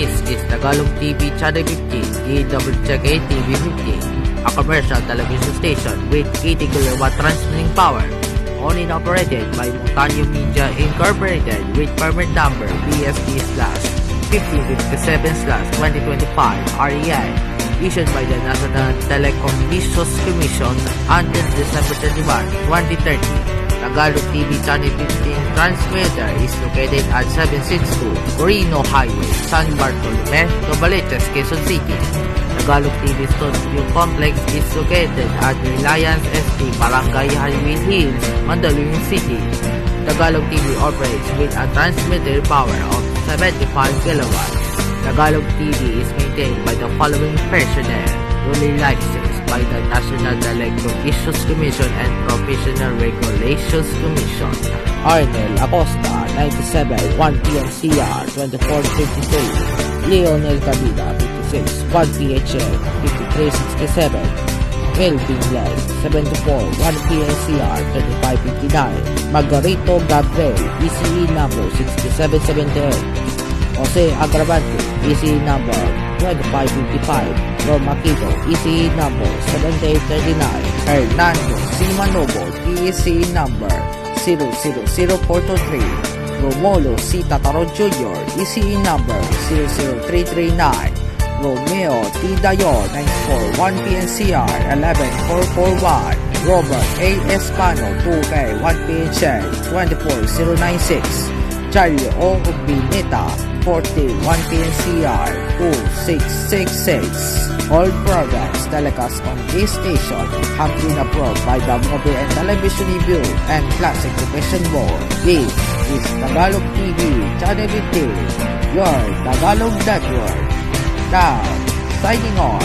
This is Tagalog TV Channel 15, DWJK TV 15, a commercial television station with 80 kW transmitting power, owned and operated by Montaño Media Incorporated with permit number BSD/1557/2025 REI, issued by the National Telecommunications Commission until December 31, 2030. Tagalog TV Channel 15 transmitter is located at 762 Corino Highway, San Bartolome, Novaliches, Quezon City. Tagalog TV Studio Complex is located at Reliance ST, Barangay Highway Hills, Mandaluyong City. Tagalog TV operates with a transmitter power of 75 kW. Tagalog TV is maintained by the following personnel, duly licensed by the National Telecommunications Commission and Professional Regulations Commission. Arnel Acosta, 97, 1 PNCR, 2453. Leonel Cabida, 56, 1 PHL, 5367. Melvin Glenn, 74, 1 PNCR, 2559. Margarito Gabriel, ECE number 6778. Jose Agravante, ECE number 2555. Romaquito, ECE number 7839. Hernando Simanobo, ECE number 000423. Romulo C. Tataro Jr., ECE number 00339. Romeo T. Dayon, 941 PNCR 11441. Robert A. Espano, 2K 1 PHL 24096. Charlie O. Ubineta, 41 PNCR 2666. All programs telecast on this station have been approved by the Mobile and Television Review and Classic Education Board. This is Tagalog TV Channel 15, your Tagalog network. Now, signing on.